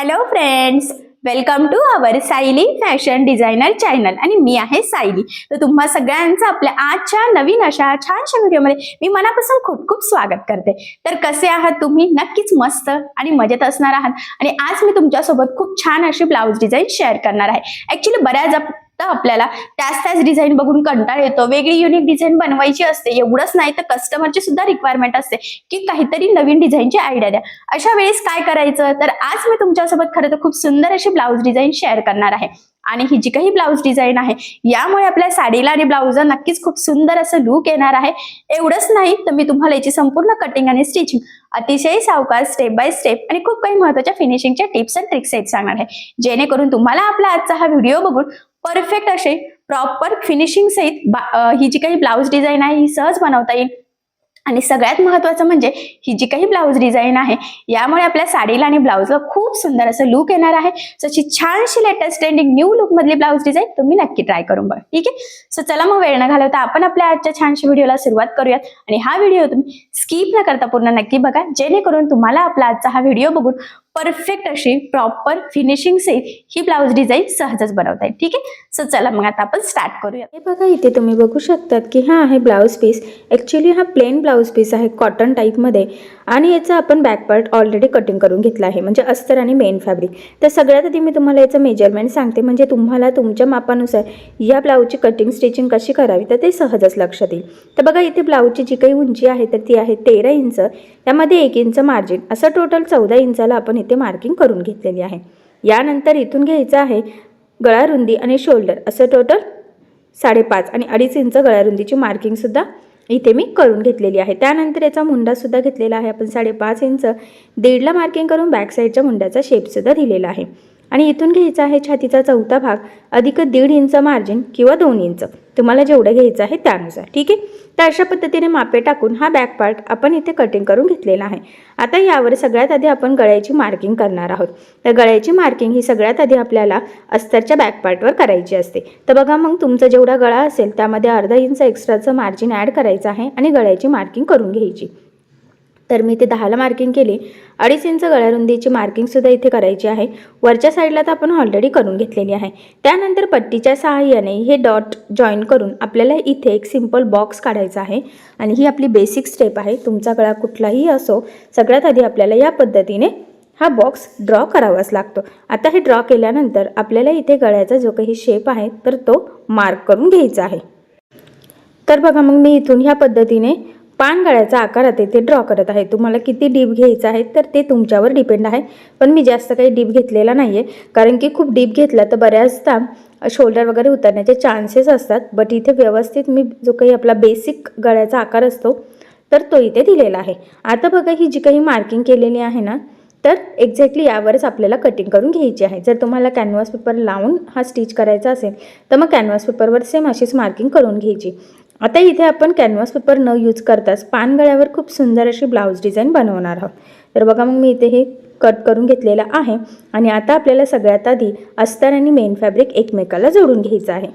Hello friends, welcome to our Sayali fashion designer channel आणि मी आहे सायली. तर तुम्हा सगळ्यांचं आपल्या आजच्या नवीन अशा छानशा व्हिडिओमध्ये मी मनापासून खूप खूप स्वागत करते. तर कसे आहात तुम्ही? नक्कीच मस्त आणि मजेत असणार आहात. आणि आज मी तुमच्यासोबत खूप छान अशी ब्लाउज डिझाईन शेअर करणार आहे. ऍक्च्युली बऱ्याच आपल्याला त्याच डिझाईन बघून कंटाळ येतो, वेगळी युनिक डिझाईन बनवायची असते. एवढंच नाही तर कस्टमरची सुद्धा रिक्वायरमेंट असते की काहीतरी नवीन डिझाईनची आयडिया द्या. अशा वेळेस काय करायचं, तर आज मी तुमच्यासोबत खरं तर खूप सुंदर अशी ब्लाउज डिझाईन शेअर करणार आहे. आणि ही जी काही ब्लाउज डिझाईन आहे यामुळे आपल्या साडीला आणि ब्लाउजला नक्कीच खूप सुंदर असं लुक येणार आहे. एवढंच नाही तर मी तुम्हाला याची संपूर्ण कटिंग आणि स्टिचिंग अतिशय सावकाश स्टेप बाय स्टेप आणि खूप काही महत्त्वाच्या फिनिशिंगच्या टिप्स अँड ट्रिक्स सांगणार आहे, जेणेकरून तुम्हाला आपला आजचा हा व्हिडिओ बघून परफेक्ट असे प्रॉपर फिनिशिंग सहित ही जी काही ब्लाउज डिझाईन आहे ही सहज बनवता येईल. आणि सगळ्यात महत्त्वाचं म्हणजे ही जी काही ब्लाउज डिझाईन आहे यामुळे आपल्या साडीला आणि ब्लाउजला खूप सुंदर असं लुक येणार आहे. सो अशी छानशी लेटेस्ट ट्रेंडिंग न्यू लुक मधली ब्लाउज डिझाईन तुम्ही नक्की ट्राय करून बघा. ठीक आहे. सो चला मग वेळ न घालवता आपण आपल्या आजच्या छानशा व्हिडिओला सुरुवात करूयात. आणि हा व्हिडिओ तुम्ही स्किप न करता पूर्ण नक्की बघा, जेणेकरून तुम्हाला आपला आजचा हा व्हिडिओ बघून परफेक्ट अशी प्रॉपर फिनिशिंग सहित ही ब्लाउज डिझाईन सहजच बनवता येईल. ठीक आहे. सो चला मग आता आपण स्टार्ट करूया. हे बघा, इथे तुम्ही बघू शकतात की हा आहे ब्लाउज पीस. ॲक्च्युली हा प्लेन ब्लाउज पीस आहे कॉटन टाईपमध्ये आणि याचं आपण बॅक पार्ट ऑलरेडी कटिंग करून घेतला आहे, म्हणजे अस्तर आणि मेन फॅब्रिक. तर सगळ्यात आधी मी तुम्हाला याचं मेजरमेंट सांगते, म्हणजे तुम्हाला तुमच्या मापानुसार या ब्लाऊजची कटिंग स्टिचिंग कशी करावी तर ते सहजच लक्षात येईल. तर बघा, इथे ब्लाऊजची जी काही उंची आहे तर ती आहे 13 इंच. त्यामध्ये 1 इंच मार्जिन, असं टोटल 14 इंचाला आपण इथे मार्किंग करून घेतलेली आहे. यानंतर इथून घ्यायचं आहे गळा रुंदी आणि शोल्डर, असं टोटल 5.5 आणि 2.5 इंच गळा रुंदीची मार्किंगसुद्धा इथे मी करून घेतलेली आहे. त्यानंतर याचा मुंडासुद्धा घेतलेला आहे आपण 5.5 इंच. 1.5ला मार्किंग करून बॅक साईडच्या मुंड्याचा शेपसुद्धा दिलेला आहे. आणि इथून घ्यायचा आहे छातीचा चौथा भाग अधिक 1.5 इंच मार्जिन किंवा 2 इंच, तुम्हाला जेवढं घ्यायचं आहे त्यानुसार. ठीक आहे. तर अशा पद्धतीने मापे टाकून हा बॅक पार्ट आपण इथे कटिंग करून घेतलेला आहे. आता यावर सगळ्यात आधी आपण गळ्याची मार्किंग करणार आहोत. तर गळ्याची मार्किंग ही सगळ्यात आधी आपल्याला अस्तरच्या बॅक पार्टवर करायची असते. तर बघा, मग तुमचा जेवढा गळा असेल त्यामध्ये अर्धा इंच एक्स्ट्राचं मार्जिन ॲड करायचं आहे आणि गळ्याची मार्किंग करून घ्यायची. तर मी इथे 10ला मार्किंग केली. 2.5 इंच गळ्या रुंदीची मार्किंगसुद्धा इथे करायची आहे. वरच्या साईडला तर आपण ऑलरेडी करून घेतलेली आहे. त्यानंतर पट्टीच्या सहाय्याने हे डॉट जॉईन करून आपल्याला इथे एक सिंपल बॉक्स काढायचा आहे. आणि ही आपली बेसिक स्टेप आहे. तुमचा गळा कुठलाही असो, सगळ्यात आधी आपल्याला या पद्धतीने हा बॉक्स ड्रॉ करावाच लागतो. आता हे ड्रॉ केल्यानंतर आपल्याला इथे गळ्याचा जो काही शेप आहे तर तो मार्क करून घ्यायचा आहे. तर बघा, मग मी इथून ह्या पद्धतीने पान गळ्याचा आकार आता इथे ड्रॉ करत आहे. तुम्हाला किती डीप घ्यायचा आहे तर ते तुमच्यावर डिपेंड आहे, पण मी जास्त काही डीप घेतलेला नाही आहे, कारण की खूप डीप घेतला तर बऱ्याचदा शोल्डर वगैरे उतरण्याचे चान्सेस असतात. बट इथे व्यवस्थित मी जो काही आपला बेसिक गळ्याचा आकार असतो तर तो इथे दिलेला आहे. आता बघा, ही जी काही मार्किंग केलेली आहे ना, तर एक्झॅक्टली यावरच आपल्याला कटिंग करून घ्यायची आहे. जर तुम्हाला कॅनव्हास पेपर लावून हा स्टिच करायचा असेल तर मग कॅनव्हास पेपरवर सेम अशीच मार्किंग करून घ्यायची. आता इथे आपण कॅनव्हास पेपर न यूज करताच पानगळ्यावर खूप सुंदर अशी ब्लाउज डिझाईन बनवणार आहोत. तर बघा, मग मी इथे हे कट करून घेतलेलं आहे. आणि आता आपल्याला सगळ्यात आधी अस्तर आणि मेन फॅब्रिक एकमेकाला जोडून घ्यायचं आहे.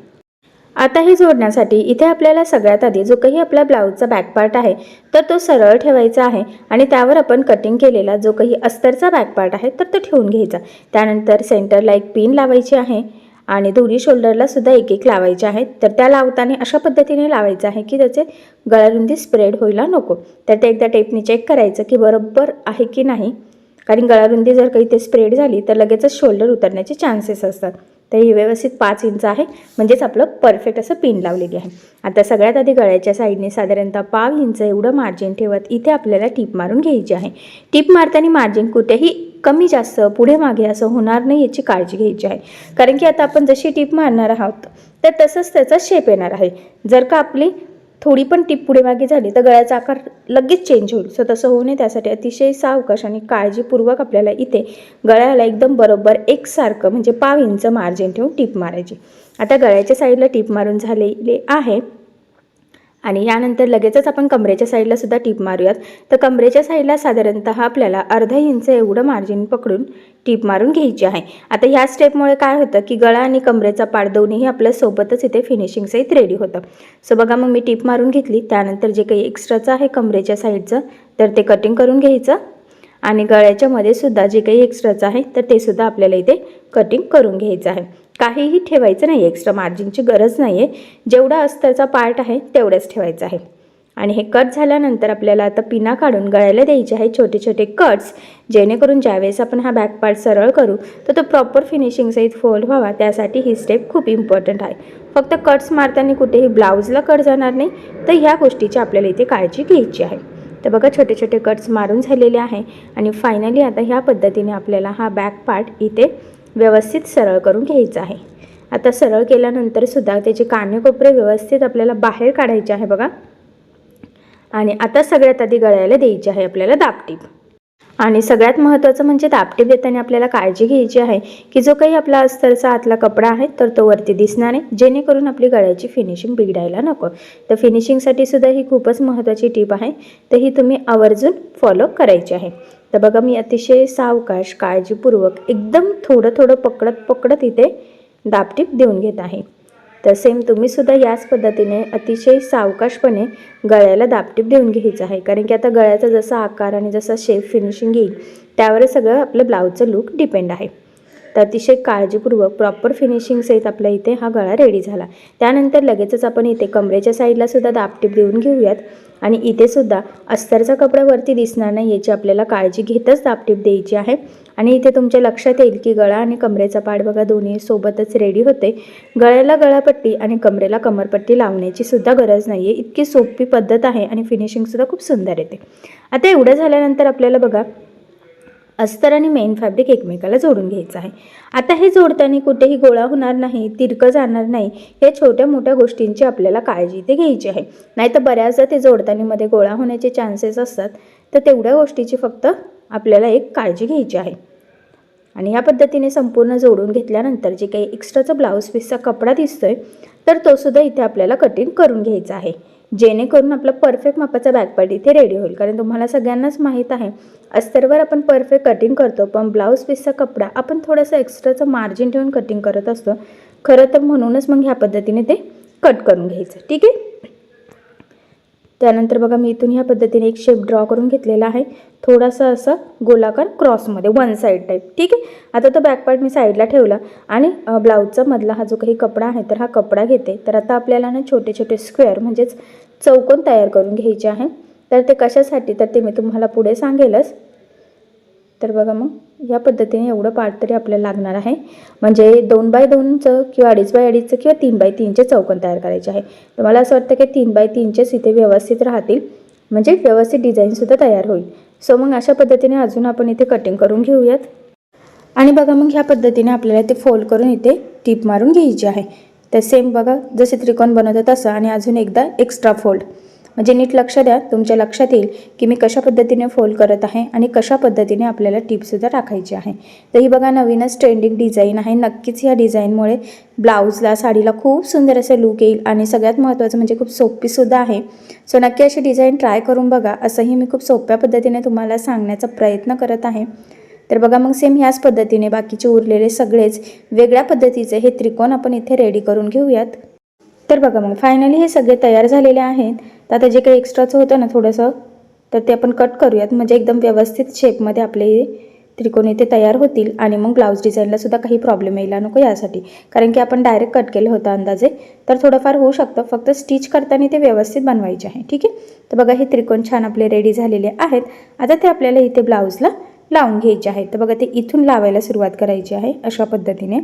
आता हे जोडण्यासाठी इथे आपल्याला सगळ्यात आधी जो काही आपला ब्लाऊजचा बॅक पार्ट आहे तर तो सरळ ठेवायचा आहे आणि त्यावर आपण कटिंग केलेला जो काही अस्तरचा बॅक पार्ट आहे तर तो ठेवून घ्यायचा. त्यानंतर सेंटरला एक पिन लावायची आहे आणि दोन्ही शोल्डरला सुद्धा एक एक लावायचे आहेत. तर त्या लावताना अशा पद्धतीने लावायचं आहे की त्याचे गळारुंदी स्प्रेड व्हायला नको. तर ते एकदा टेपने चेक करायचं की बरोबर आहे की नाही, कारण गळारुंदी जर काही ते स्प्रेड झाली तर लगेचच शोल्डर उतरण्याचे चान्सेस असतात. तर ही व्यवस्थित 5 इंच आहे, म्हणजेच आपलं परफेक्ट असं पिन लावलेली आहे. आता सगळ्यात आधी गळ्याच्या साईडने साधारणतः 1/2 इंच एवढं मार्जिन ठेवत इथे आपल्याला टीप मारून घ्यायची आहे. टीप मारताना मार्जिन कुठेही कमी जास्त पुढे मागे असं होणार नाही याची काळजी घ्यायची आहे, कारण की आता आपण जशी टीप मारणार आहोत तर तसंच त्याचा शेप येणार आहे. जर का आपली थोडी पण टीप पुढे मागे झाली तर गळ्याचा आकार लगेच चेंज होईल. सो तसं होऊ नये त्यासाठी अतिशय सावकाश आणि काळजीपूर्वक आपल्याला इथे गळ्याला एकदम बरोबर एकसारखं म्हणजे 1/2 इंच मार्जिन ठेवून टीप मारायची. आता गळ्याच्या साईडला टीप मारून झालेले आहे आणि यानंतर लगेचच आपण कमरेच्या साईडला सुद्धा टीप मारूयात. तर कमरेच्या साईडला साधारणतः आपल्याला अर्धा इंच एवढं मार्जिन पकडून टीप मारून घ्यायची आहे. आता ह्या स्टेपमुळे काय होतं की गळा आणि कमरेचा पार्ट दोन्हीही आपल्या सोबतच इथे फिनिशिंग सहित रेडी होतं. सो बघा, मग मी टीप मारून घेतली. त्यानंतर जे काही एक्स्ट्राचं आहे कमरेच्या साईडचं तर ते कटिंग करून घ्यायचं आणि गळ्याच्या मध्ये सुद्धा जे काही एक्स्ट्राचं आहे तर ते सुद्धा आपल्याला इथे कटिंग करून घ्यायचं आहे. काहीही ठेवायचं नाही, एक्स्ट्रा मार्जिनची गरज नाही आहे. जेवढा अस्तरचा पार्ट आहे तेवढंच ठेवायचं आहे. आणि हे कट झाल्यानंतर आपल्याला आता पिना काढून गळ्याला द्यायचे आहे छोटे छोटे कट्स, जेणेकरून ज्यावेळेस आपण हा बॅक पार्ट सरळ करू तर तो प्रॉपर फिनिशिंग सहित फोल्ड व्हावा. त्यासाठी ही स्टेप खूप इम्पॉर्टंट आहे. फक्त कट्स मारताना कुठेही ब्लाऊजला कट जाणार नाही, तर ह्या गोष्टीची आपल्याला इथे काळजी घ्यायची आहे. तर बघा छोटे छोटे कट्स मारून झालेले आहे आणि फायनली आता ह्या पद्धतीने आपल्याला हा बॅक पार्ट इथे व्यवस्थित सरळ करून घ्यायचा आहे. आता सरळ केल्यानंतर सुद्धा त्याचे कानेकोपरे व्यवस्थित आपल्याला बाहेर काढायचे आहे बघा. आणि आता सगळ्यात आधी गळ्याला द्यायची आहे आपल्याला दाबटीप. आणि सगळ्यात महत्त्वाचं म्हणजे दाबटीप देताना आपल्याला काळजी घ्यायची आहे की जो काही आपला अस्तरचा आतला कपडा आहे तर तो वरती दिसणार नाही, जेणेकरून आपली गळ्याची फिनिशिंग बिघडायला नको. तर फिनिशिंगसाठी सुद्धा ही खूपच महत्त्वाची टीप आहे, तर ही तुम्ही आवर्जून फॉलो करायची आहे. तर बघा मी अतिशय सावकाश काळजीपूर्वक एकदम थोडं थोडं पकडत इथे दाबटीप देऊन घेत आहे. तर सेम तुम्हीसुद्धा याच पद्धतीने अतिशय सावकाशपणे गळ्याला दाबटीप देऊन घ्यायचं आहे, कारण की आता गळ्याचा जसा आकार आणि जसा शेप फिनिशिंग येईल त्यावरच सगळं आपलं ब्लाऊजचं लुक डिपेंड आहे. तर अतिशय काळजीपूर्वक प्रॉपर फिनिशिंग सहित आपल्या इथे हा गळा रेडी झाला. त्यानंतर लगेचच आपण इथे कमरेच्या साईडला सुद्धा दाबटीप देऊन घेऊयात. आणि इथे सुद्धा अस्तरचा कपडा वरती दिसणार नाही याची आपल्याला काळजी घेतच दाबटीप द्यायची आहे. आणि इथे तुमच्या लक्षात येईल की गळा आणि कमरेचा पार्ट बघा दोन्ही सोबतच रेडी होते. गळ्याला गळापट्टी आणि कमरेला कमरपट्टी लावण्याची सुद्धा गरज नाही आहे. इतकी सोपी पद्धत आहे आणि फिनिशिंगसुद्धा खूप सुंदर येते. आता एवढं झाल्यानंतर आपल्याला बघा अस्तर आणि मेन फॅब्रिक एकमेकाला जोडून घ्यायचं आहे. आता हे जोडताना कुठेही गोळा होणार नाही, तिरकं जाणार नाही, हे छोट्या मोठ्या गोष्टींची आपल्याला काळजी इथे घ्यायची आहे. नाही तर बऱ्याचदा ते जोडताना मध्ये गोळा होण्याचे चान्सेस असतात. तर तेवढ्या गोष्टीची फक्त आपल्याला एक काळजी घ्यायची आहे. आणि ह्या पद्धतीने संपूर्ण जोडून घेतल्यानंतर जे काही एक्स्ट्राचा ब्लाऊज पीसचा कपडा दिसतोय तर तो सुद्धा इथे आपल्याला कटिंग करून घ्यायचा आहे, जेणेकरून आपला परफेक्ट मापाचा बॅकपार्ट इथे रेडी होईल. कारण तुम्हाला सगळ्यांनाच माहीत आहे अस्तरवर आपण परफेक्ट कटिंग करतो, पण ब्लाऊज पीसचा कपडा आपण थोडंसं एक्स्ट्राचं मार्जिन ठेवून कटिंग करत असतो. खरं तर म्हणूनच मग ह्या पद्धतीने ते कट करून घ्यायचं. ठीक आहे. त्यानंतर बघा मी इथून ह्या पद्धतीने एक शेप ड्रॉ करून घेतलेला आहे, थोडासा असा गोलाकार क्रॉसमध्ये वन साईड टाईप. ठीक आहे. आता तो बॅकपार्ट मी साईडला ठेवला आणि ब्लाऊजचा मधला हा जो काही कपडा आहे तर हा कपडा घेते. तर आता आपल्याला ना छोटे छोटे स्क्वेअर म्हणजेच चौकोन तयार करून घ्यायचे आहे. तर ते कशासाठी तर ते मी तुम्हाला पुढे सांगेलच. तर बघा मग या पद्धतीने एवढं पार्ट तरी आपल्याला लागणार आहे. म्हणजे 2x2चं किंवा 2.5x2चं किंवा 3x3चे चौकोन तयार करायचे आहे. तर मला असं वाटतं की 3x3चेच इथे व्यवस्थित राहतील, म्हणजे व्यवस्थित डिझाईनसुद्धा तयार होईल. सो मग अशा पद्धतीने अजून आपण इथे कटिंग करून घेऊयात. आणि बघा मग ह्या पद्धतीने आपल्याला ते फोल्ड करून इथे टीप मारून घ्यायची आहे. तर सेम बघा जसे त्रिकोण बनवतो तसं आणि अजून एकदा एक्स्ट्रा फोल्ड. म्हणजे नीट लक्ष द्या, तुमच्या लक्षात येईल की मी कशा पद्धतीने फोल्ड करत आहे आणि कशा पद्धतीने आपल्याला टिपसुद्धा टाकायची आहे. तर ही बघा नवीनच ट्रेंडिंग डिझाईन आहे. नक्कीच ह्या डिझाईनमुळे ब्लाऊजला साडीला खूप सुंदर असे लुक येईल आणि सगळ्यात महत्त्वाचं म्हणजे खूप सोपीसुद्धा आहे. सो नक्की अशी डिझाईन ट्राय करून बघा. असंही मी खूप सोप्या पद्धतीने तुम्हाला सांगण्याचा प्रयत्न करत आहे. तर बघा मग सेम ह्याच पद्धतीने बाकीचे उरलेले सगळेच वेगळ्या पद्धतीचे हे त्रिकोण आपण इथे रेडी करून घेऊयात. तर बघा मग फायनली हे सगळे तयार झालेले आहेत. तर आता जे काही एक्स्ट्राचं होतं ना थोडंसं तर ते आपण कट करूयात, म्हणजे एकदम व्यवस्थित शेपमध्ये आपले त्रिकोण इथे तयार होतील आणि मग ब्लाऊज डिझाईनला सुद्धा काही प्रॉब्लेम यायला नको यासाठी. कारण की आपण डायरेक्ट कट केलं होतं अंदाजे, तर थोडंफार होऊ शकतं. फक्त स्टिच करताना ते व्यवस्थित बनवायचे आहे. ठीक आहे. तर बघा हे त्रिकोण छान आपले रेडी झालेले आहेत. आता ते आपल्याला इथे ब्लाऊजला लावून घ्यायचे आहे. तर बघा ते इथून लावायला सुरुवात करायची आहे अशा पद्धतीने,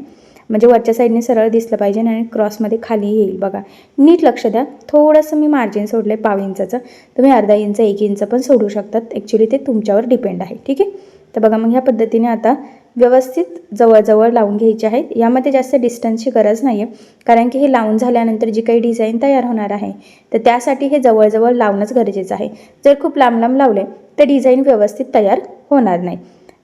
म्हणजे वरच्या साईडने सरळ दिसलं पाहिजे आणि क्रॉसमध्ये खाली येईल. बघा नीट लक्ष द्या. थोडंसं मी मार्जिन सोडलं आहे 1/2 इंचाचं, तुम्ही अर्धा इंच 1 इंच पण सोडू शकतात. ॲक्च्युली ते तुमच्यावर डिपेंड आहे. ठीक आहे. तर बघा मग ह्या पद्धतीने आता व्यवस्थित जवळजवळ लावून घ्यायचे आहेत. यामध्ये जास्त डिस्टन्सची गरज नाही आहे, कारण की हे लावून झाल्यानंतर जी काही डिझाईन तयार होणार आहे तर त्यासाठी हे जवळजवळ लावणंच गरजेचं आहे. जर खूप लांब लांब लावले तर डिझाईन व्यवस्थित तयार होणार नाही.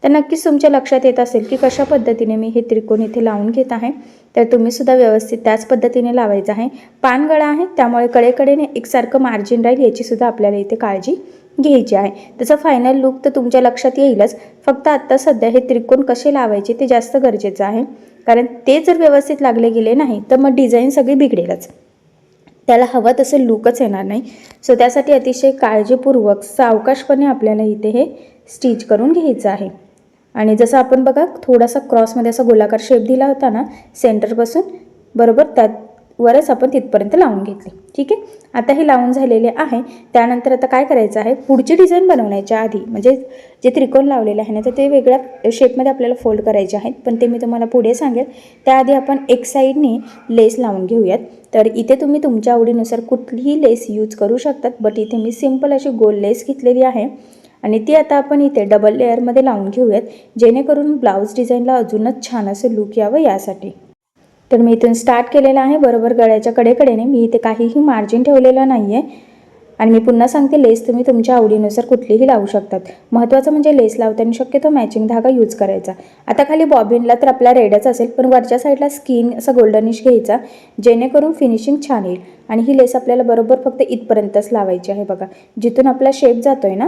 तर नक्कीच तुमच्या लक्षात येत असेल की कशा पद्धतीने मी हे त्रिकोण इथे लावून घेत आहे. तर तुम्हीसुद्धा व्यवस्थित त्याच पद्धतीने लावायचं आहे. पानगळा आहे त्यामुळे कडेकडेने एकसारखं मार्जिन राहील याचीसुद्धा आपल्याला इथे काळजी घ्यायची आहे. त्याचं फायनल लुक तर तुमच्या लक्षात येईलच. फक्त आत्ता सध्या हे त्रिकोण कसे लावायचे ते जास्त गरजेचं आहे, कारण ते जर व्यवस्थित लागले गेले नाही तर मग डिझाईन सगळी बिघडेलच, त्याला हवं तसं लुकच येणार नाही. सो त्यासाठी अतिशय काळजीपूर्वक सावकाशपणे आपल्याला इथे हे स्टिच करून घ्यायचं आहे. आणि जसं आपण बघा थोडासा क्रॉसमध्ये असा गोलाकार शेप दिला होता ना सेंटरपासून, बरोबर त्यावरच आपण तिथपर्यंत लावून घेतले. ठीक आहे, आता हे लावून झालेले आहे. त्यानंतर आता काय करायचं आहे, पुढची डिझाईन बनवण्याच्या आधी म्हणजे जे त्रिकोण लावलेले आहे ना तर ते वेगळ्या शेपमध्ये आपल्याला फोल्ड करायचे आहेत, पण ते मी तुम्हाला पुढे सांगेल. त्याआधी आपण एक साईडने लेस लावून घेऊयात. तर इथे तुम्ही तुमच्या आवडीनुसार कुठलीही लेस यूज करू शकतात, बट इथे मी सिंपल अशी गोल लेस घेतलेली आहे आणि ती आता आपण इथे डबल लेअरमध्ये लावून घेऊयात, जेणेकरून ब्लाऊज डिझाईनला अजूनच छान असं लुक यावं यासाठी. तर मी इथून स्टार्ट केलेलं आहे बरोबर गळ्याच्या कडेकडेने. मी इथे काहीही मार्जिन ठेवलेलं नाही आहे. आणि मी पुन्हा सांगते, लेस तुम्ही तुमच्या आवडीनुसार कुठलीही लावू शकतात. महत्त्वाचं म्हणजे लेस लावताना शक्यतो मॅचिंग धागा यूज करायचा. आता खाली बॉबिनला तर आपला रेडच असेल, पण वरच्या साईडला स्किन असा गोल्डनिश घ्यायचा, जेणेकरून फिनिशिंग छान येईल. आणि ही लेस आपल्याला बरोबर फक्त इथपर्यंतच लावायची आहे बघा, जिथून आपला शेप जातोय ना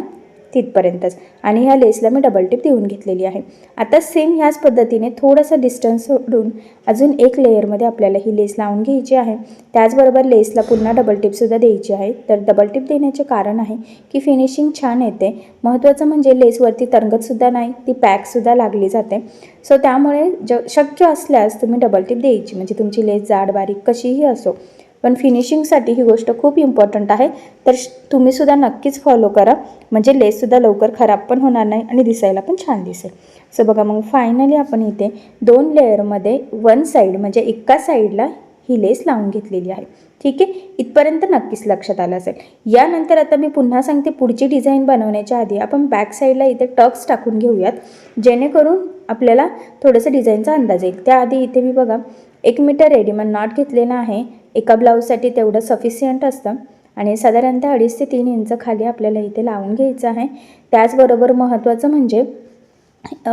तिथपर्यंतच. आणि ह्या लेसला मी डबल टिप देऊन घेतलेली आहे. आता सेम ह्याच पद्धतीने थोडासा डिस्टन्स सोडून अजून एक लेअरमध्ये आपल्याला ही लेस लावून घ्यायची आहे. त्याचबरोबर लेसला पुन्हा डबल टिपसुद्धा द्यायची आहे. तर डबल टिप देण्याचे कारण आहे की फिनिशिंग छान येते. महत्त्वाचं म्हणजे लेसवरती तरंगतसुद्धा नाही, ती पॅकसुद्धा लागली जाते. सो त्यामुळे शक्य असल्यास तुम्ही डबल टिप द्यायची, म्हणजे तुमची लेस जाड बारीक कशीही असो, पण फिनिशिंगसाठी ही गोष्ट खूप इम्पॉर्टंट आहे. तर तुम्हीसुद्धा नक्कीच फॉलो करा, म्हणजे लेससुद्धा लवकर खराब पण होणार नाही आणि दिसायला पण छान दिसेल. सो बघा मग फायनली आपण इथे 2 लेअरमध्ये वन साईड म्हणजे एका साईडला ही लेस लावून घेतलेली आहे. ठीक आहे, इथपर्यंत नक्कीच लक्षात आलं असेल. यानंतर आता मी पुन्हा सांगते, पुढची डिझाईन बनवण्याच्या आधी आपण बॅक साईडला इथे टक्स टाकून घेऊयात, जेणेकरून आपल्याला थोडंसं डिझाईनचा अंदाज येईल. त्याआधी इथे मी बघा 1 मीटर रेडीमेड नॉट घेतलेला आहे. एका ब्लाऊजसाठी तेवढं सफिशियंट असतं आणि साधारणतः 2.5 ते 3 इंच खाली आपल्याला इथे लावून घ्यायचं आहे. त्याचबरोबर महत्त्वाचं म्हणजे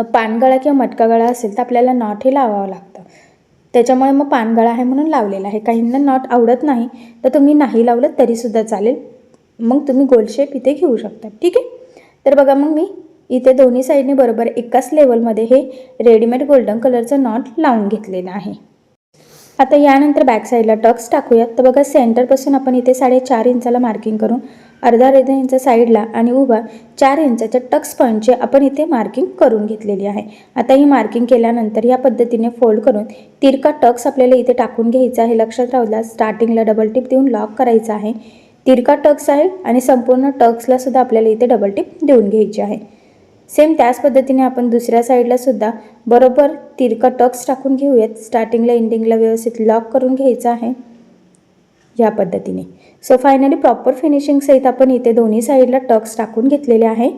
पानगळा किंवा मटका गळा असेल तर आपल्याला नॉट हे लावावं लागतं. त्याच्यामुळे मग पानगळा आहे म्हणून लावलेला आहे. काहींना नॉट आवडत नाही तर तुम्ही नाही लावलं तरीसुद्धा चालेल, मग तुम्ही गोल शेप इथे घेऊ शकता. ठीक आहे, तर बघा मग मी इथे दोन्ही साईडने बरोबर एकाच लेवलमध्ये हे रेडीमेड गोल्डन कलरचं नॉट लावून घेतलेलं आहे. आता यानंतर बॅक साईडला टक्स टाकूयात. तर बघा सेंटरपासून आपण इथे 4.5 इंचाला मार्किंग करून अर्धा इंच साईडला आणि उभा 4 इंचाच्या टक्स पॉईंटचे आपण इथे मार्किंग करून घेतलेली आहे. आता ही मार्किंग केल्यानंतर या पद्धतीने फोल्ड करून तिरका टक्स आपल्याला इथे टाकून घ्यायचा आहे. लक्षात राहू द्या, स्टार्टिंगला डबल टिप देऊन लॉक करायचा आहे. तिरका टक्स आहे आणि संपूर्ण टक्सला सुद्धा आपल्याला इथे डबल टिप देऊन घ्यायची आहे. सेम त्याच पद्धतीने आपण दुसऱ्या साईडला सुद्धा बरोबर तिरका टक्स टाकून घेऊयात. स्टार्टिंगला एंडिंगला व्यवस्थित लॉक करून घ्यायचं आहे या पद्धतीने. सो फायनली प्रॉपर फिनिशिंग सहित आपण इथे दोन्ही साईडला टक्स टाकून घेतलेले आहे.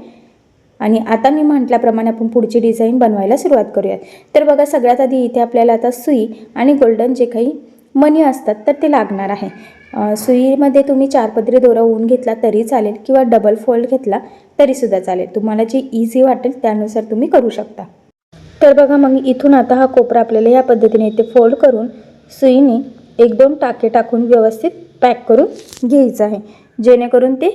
आणि आता मी म्हटल्याप्रमाणे आपण पुढची डिझाईन बनवायला सुरुवात करूयात. तर बघा सगळ्यात आधी इथे आपल्याला आता सुई आणि गोल्डन जे काही मणी असतात तर ते लागणार आहे. सुईमध्ये तुम्ही 4 पदरी दोरा ओवून घेतला तरी चालेल किंवा डबल फोल्ड घेतला तरीसुद्धा चालेल. तुम्हाला जे इझी वाटेल त्यानुसार तुम्ही करू शकता. तर बघा मग इथून आता हा कोपरा आपल्याला या पद्धतीने इथे फोल्ड करून सुईने 1-2 टाके टाकून व्यवस्थित पॅक करून घ्यायचं आहे, जेणेकरून ते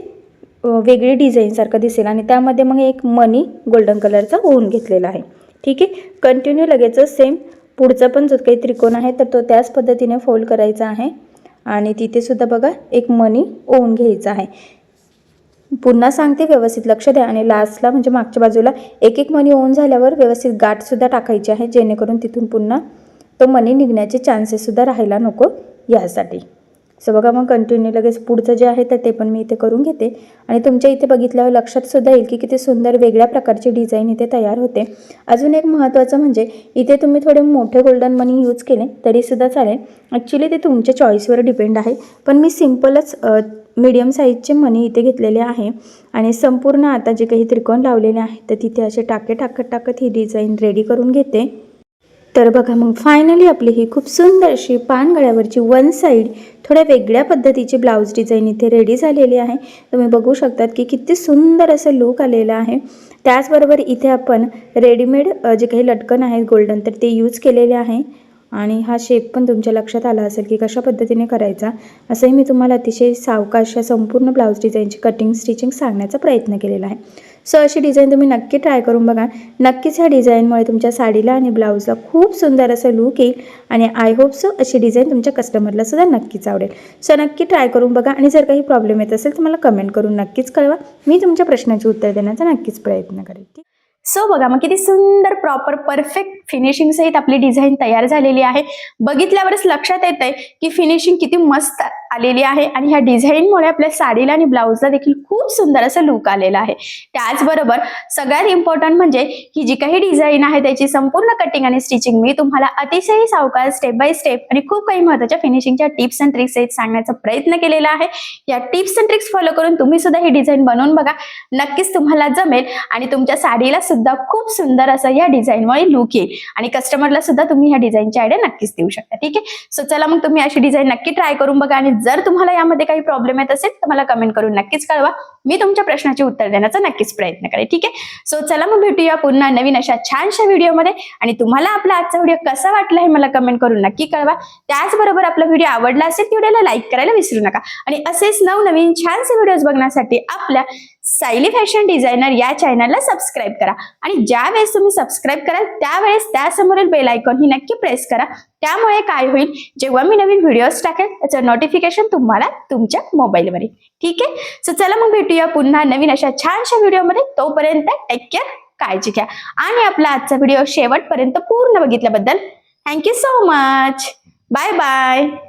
वेगळी डिझाईनसारखं दिसेल. आणि त्यामध्ये मग एक मनी गोल्डन कलरचा ओवून घेतलेला आहे. ठीक आहे, कंटिन्यू लगेच सेम पुढचा पण जो काही त्रिकोण आहे तर तो त्याच पद्धतीने फोल्ड करायचा आहे आणि तिथे सुद्धा बघा एक मनी ओवून घ्यायचा आहे. पुन्हा सांगते, व्यवस्थित लक्ष द्या. आणि लास्टला म्हणजे मागच्या बाजूला एक मनी ओवून झाल्यावर व्यवस्थित गाठसुद्धा टाकायची आहे, जेणेकरून तिथून पुन्हा तो मनी निघण्याचे चान्सेससुद्धा राहायला नको यासाठी. सो बघा मग कंटिन्यू लगेच पुढचं जे आहे तर ते पण मी इथे करून घेते. आणि तुमच्या इथे बघितल्यावर लक्षातसुद्धा येईल की किती सुंदर वेगळ्या प्रकारची डिझाईन इथे तयार होते. अजून एक महत्त्वाचं म्हणजे इथे तुम्ही थोडे मोठे गोल्डन मनी यूज केले तरीसुद्धा चालेल. ॲक्च्युली ते तुमच्या चॉईसवर डिपेंड आहे, पण मी सिम्पलच मीडियम साईजचे मनी इथे घेतलेले आहे. आणि संपूर्ण आता जे काही त्रिकोण लावलेले आहे तर तिथे असे टाके टाकत ही डिझाईन रेडी करून घेते. तर बघा मग फायनली आपली ही खूप सुंदर अशी पानगळ्यावरची वन साईड थोड्या वेगळ्या पद्धतीची ब्लाऊज डिझाईन इथे रेडी झालेली आहे. तुम्ही बघू शकतात की किती सुंदर असं लूक आलेलं आहे. त्याचबरोबर इथे आपण रेडीमेड जे काही लटकन आहेत गोल्डन तर ते यूज केलेले आहे. आणि हा शेप पण तुमच्या लक्षात आला असेल की कशा पद्धतीने करायचा. असंही मी तुम्हाला अतिशय सावकाश या संपूर्ण ब्लाऊज डिझाईनची कटिंग स्टिचिंग सांगण्याचा प्रयत्न केलेला आहे. सो अशी डिझाईन तुम्ही नक्की ट्राय करून बघा. नक्कीच ह्या डिझाईनमुळे तुमच्या साडीला आणि ब्लाऊजला खूप सुंदर असं लूक येईल आणि आय होप सो अशी डिझाईन तुमच्या कस्टमरला सुद्धा नक्कीच आवडेल. सो नक्की ट्राय करून बघा आणि जर काही प्रॉब्लेम येत असेल तर मला कमेंट करून नक्कीच कळवा. मी तुमच्या प्रश्नाचे उत्तर देण्याचा नक्कीच प्रयत्न करेन. सो बघा मग किती सुंदर प्रॉपर परफेक्ट फिनिशिंग सहित आपली डिझाईन तयार झालेली आहे. बघितल्यावरच लक्षात येत आहे की फिनिशिंग किती मस्त आलेली आहे आणि ह्या डिझाईनमुळे आपल्या साडीला आणि ब्लाऊजला देखील खूप सुंदर असं लुक आलेला आहे. त्याचबरोबर सगळ्यात इम्पॉर्टंट म्हणजे ही जी काही डिझाईन आहे त्याची संपूर्ण कटिंग आणि स्टिचिंग मी तुम्हाला अतिशय सावकाश स्टेप बाय स्टेप आणि खूप काही महत्त्वाच्या फिनिशिंगच्या टिप्स अँड ट्रिक्स सहित सांगण्याचा प्रयत्न केलेला आहे. या टिप्स अँड ट्रिक्स फॉलो करून तुम्ही सुद्धा ही डिझाईन बनवून बघा. नक्कीच तुम्हाला जमेल आणि तुमच्या साडीला सुद्धा खूप सुंदर असं या डिझाईनमुळे लुक येईल आणि कस्टमरला सुद्धा तुम्ही ह्या डिझाईनची आयडिया नक्कीच देऊ शकता. ठीक आहे. सो चला मग तुम्ही अशी डिझाईन नक्की ट्राय करून बघा आणि जर तुम्हाला यामध्ये काही प्रॉब्लेम येत असेल तर मला कमेंट करून नक्कीच कळवा. मी तुमच्या प्रश्नाचे उत्तर देण्याचा नक्कीच प्रयत्न करेन. ठीक आहे. सो चला मग भेटूया पुन्हा नवीन अशा छानशा व्हिडिओमध्ये आणि तुम्हाला आपला आजचा व्हिडिओ कसा वाटला हे मला कमेंट करून नक्की कळवा. त्याचबरोबर आपला व्हिडिओ आवडला असेल तर व्हिडिओला लाईक करायला विसरू नका आणि असेच नवनवीन छानसे व्हिडिओज बघण्यासाठी आपल्या सायली फॅशन डिझायनर या चॅनलला सबस्क्राईब करा आणि ज्या वेळेस तुम्ही सबस्क्राईब कराल त्यावेळेस त्यासमोरील बेल आयकॉन ही नक्की प्रेस करा. त्यामुळे काय होईल, जेव्हा मी नवीन व्हिडिओज टाकेल त्याचं नोटिफिकेशन तुम्हाला तुमच्या मोबाईलवर येईल. ठीक आहे. सो चला मग भेटूया पुन्हा नवीन अशा छानशा व्हिडिओमध्ये. तोपर्यंत टेक केअर, काळजी घ्या आणि आपला आजचा व्हिडिओ शेवटपर्यंत पूर्ण बघितल्याबद्दल thank you so much. Bye bye.